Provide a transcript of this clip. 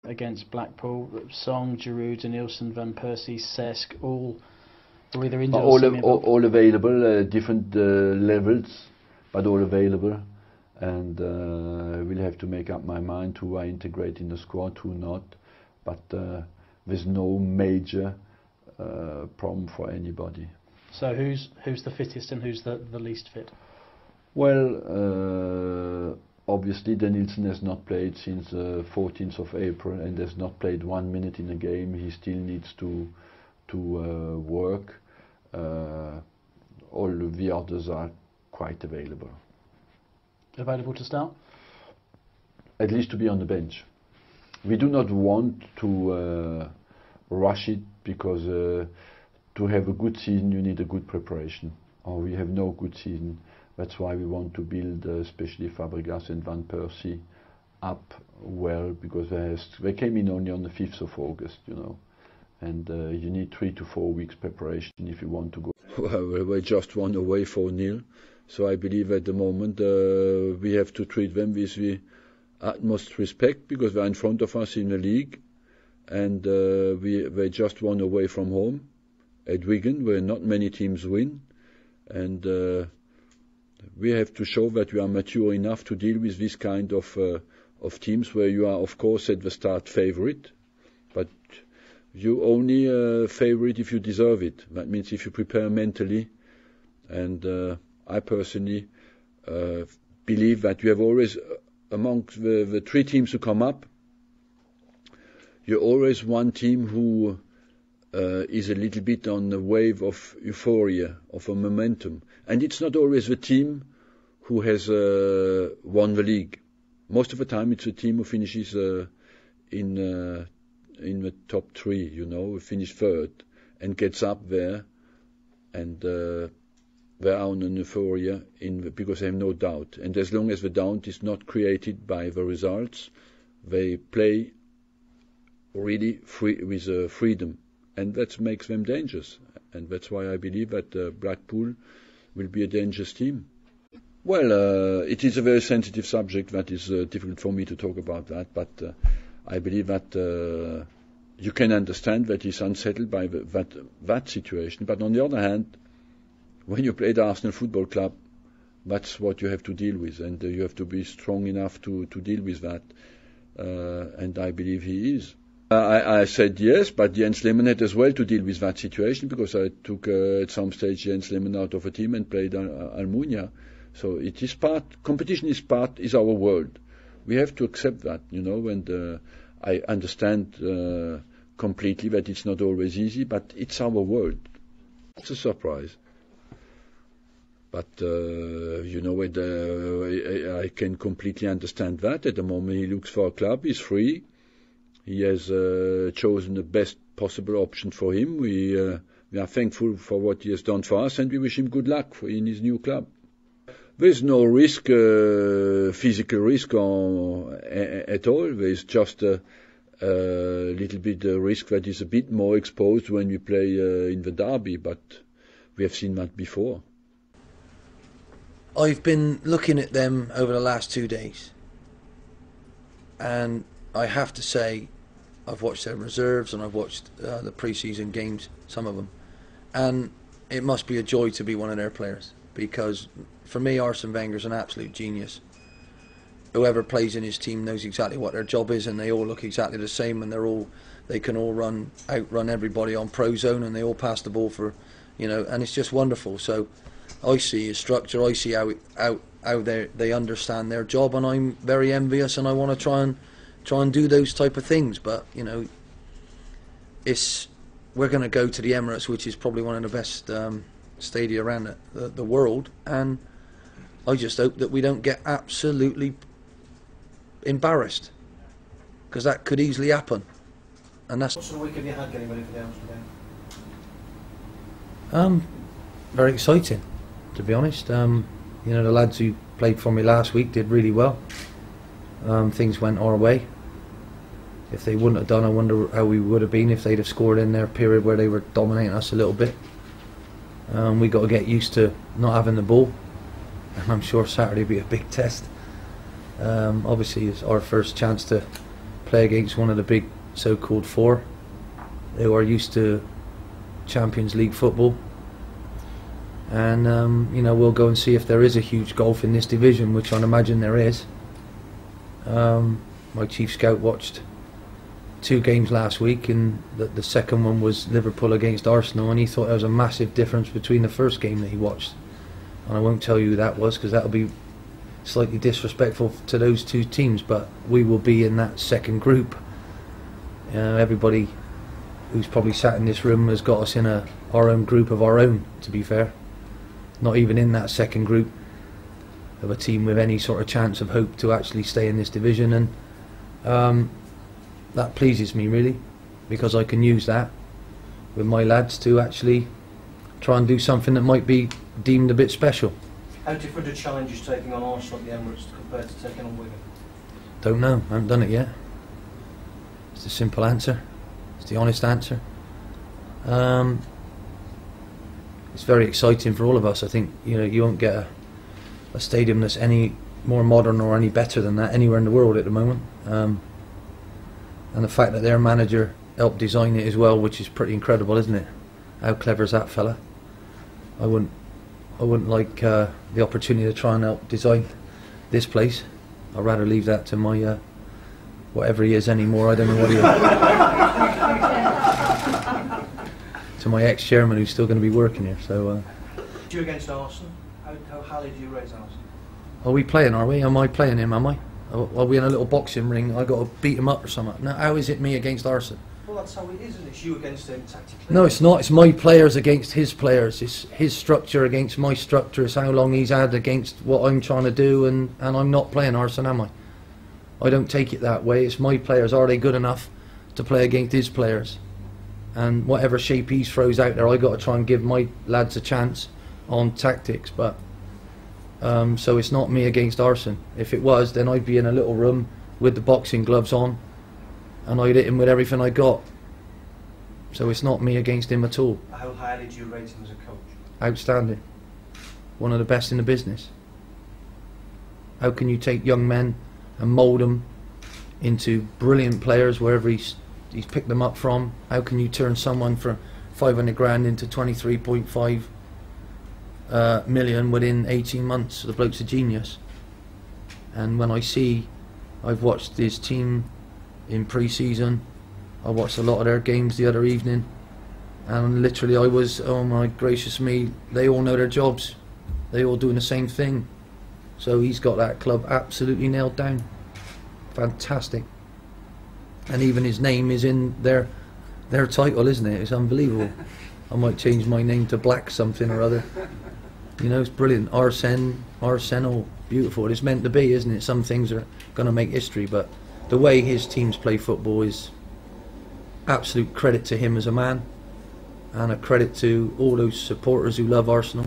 against Blackpool. Song, Giroud, Nielsen, Van Persie, Cesc, all were either injured or semi-involved. All available, different levels, but all available. And we'll have to make up my mind who I integrate in the squad, who not. But there's no major problem for anybody. So who's the fittest and who's the least fit? Well, obviously Nielsen has not played since 14th of April and has not played 1 minute in a game. He still needs to work. All the others are quite available. Available to start? At least to be on the bench. We do not want to rush it because to have a good season you need a good preparation. Or we have no good season. That's why we want to build, especially Fabregas and Van Persie, up well, because they came in only on the 5th of August, you know, and you need 3 to 4 weeks preparation if you want to go. Well, we just won away 4-0, so I believe at the moment we have to treat them with the utmost respect because they're in front of us in the league, and they just won away from home at Wigan, where not many teams win, and we have to show that we are mature enough to deal with this kind of teams where you are, of course, at the start favourite, but you only favourite if you deserve it. That means if you prepare mentally, and I personally believe that you have always, among the 3 teams who come up, you're always one team who is a little bit on the wave of euphoria, of a momentum. And it's not always the team who has won the league. Most of the time it's a team who finishes in the top 3, you know, who finish 3rd and gets up there, and they're on an euphoria because they have no doubt. And as long as the doubt is not created by the results, they play really with freedom. And that makes them dangerous, and that's why I believe that Blackpool will be a dangerous team. Well, it is a very sensitive subject that is difficult for me to talk about that, but I believe that you can understand that he's unsettled by that situation. But on the other hand, when you play the Arsenal Football Club, that's what you have to deal with, and you have to be strong enough to deal with that, and I believe he is. I said yes, but Jens Lehmann had as well to deal with that situation, because I took at some stage Jens Lehmann out of a team and played Almunia. So it is competition is our world. We have to accept that, you know, and I understand completely that it's not always easy, but it's our world. It's a surprise. But, you know, I can completely understand that. At the moment he looks for a club, he's free. He has chosen the best possible option for him. We are thankful for what he has done for us, and we wish him good luck in his new club. There's no risk, physical risk at all. There's just a little bit risk that is a bit more exposed when we play in the derby, but we have seen that before. I've been looking at them over the last 2 days, and I have to say I've watched their reserves and I've watched the pre-season games, some of them, and it must be a joy to be one of their players, because for me Arsene Wenger's an absolute genius. Whoever plays in his team knows exactly what their job is, and they all look exactly the same, and they can all outrun everybody on pro zone, and they all pass the ball for, you know, and it's just wonderful. So I see his structure, I see how they understand their job, and I'm very envious, and I want to try and do those type of things. But you know, we're going to go to the Emirates, which is probably one of the best stadia around the world, and I just hope that we don't get absolutely embarrassed, because that could easily happen. And that's. What sort of week have you had getting ready for the Amsterdam game? Very exciting, to be honest. You know, the lads who played for me last week did really well. Things went our way. If they wouldn't have done, I wonder how we would have been if they'd have scored in their period where they were dominating us a little bit. We got to get used to not having the ball, I'm sure Saturday will be a big test. Obviously it's our first chance to play against one of the big so-called four. They are used to Champions League football, and you know, we'll go and see if there is a huge gulf in this division, which I imagine there is. My chief scout watched 2 games last week, and the second one was Liverpool against Arsenal, and he thought there was a massive difference between the first game that he watched. And I won't tell you who that was, because that'll be slightly disrespectful to those 2 teams, but we will be in that second group. Everybody who's probably sat in this room has got us in our own group of our own, to be fair. Not even in that second group of a team with any sort of chance of hope to actually stay in this division, and that pleases me really, because I can use that with my lads to actually try and do something that might be deemed a bit special. How different a challenge is taking on Arsenal at the Emirates compared to taking on Wigan? Don't know, I haven't done it yet. It's the simple answer, it's the honest answer. It's very exciting for all of us. I think, you know, you won't get a stadium that's any more modern or any better than that anywhere in the world at the moment. And the fact that their manager helped design it as well, which is pretty incredible, isn't it? How clever is that fella? I wouldn't like the opportunity to try and help design this place. I'd rather leave that to my whatever he is anymore. I don't know what he is. To my ex-chairman, who's still going to be working here. So. You against Arsenal? How highly do you rate Arsenal? Are we playing? Are we? Am I playing him? Am I? Are we in a little boxing ring? I got to beat him up or something? No. How is it me against Arsenal? Well, that's how it is, isn't it? It's you against him tactically. No, it's not. It's my players against his players. It's his structure against my structure. It's how long he's had against what I'm trying to do, and I'm not playing Arsenal, am I? I don't take it that way. It's my players. Are they good enough to play against his players? And whatever shape he throws out there, I got to try and give my lads a chance on tactics. But so it's not me against Arsenal. If it was, then I'd be in a little room with the boxing gloves on, and I'd hit him with everything I got. So it's not me against him at all. How highly do you rate him as a coach? Outstanding. One of the best in the business. How can you take young men and mould them into brilliant players wherever he's picked them up from? How can you turn someone from 500 grand into 23.5 million within 18 months? The bloke's a genius. And when I've watched his team in pre-season, I watched a lot of their games the other evening, and literally I was, oh my gracious me, they all know their jobs, they all doing the same thing. So he's got that club absolutely nailed down. Fantastic. And even his name is in their title, isn't it? It's unbelievable. I might change my name to Black something or other. You know, it's brilliant. Arsenal, beautiful. It's meant to be, isn't it? Some things are going to make history, but the way his teams play football is absolute credit to him as a man, and a credit to all those supporters who love Arsenal.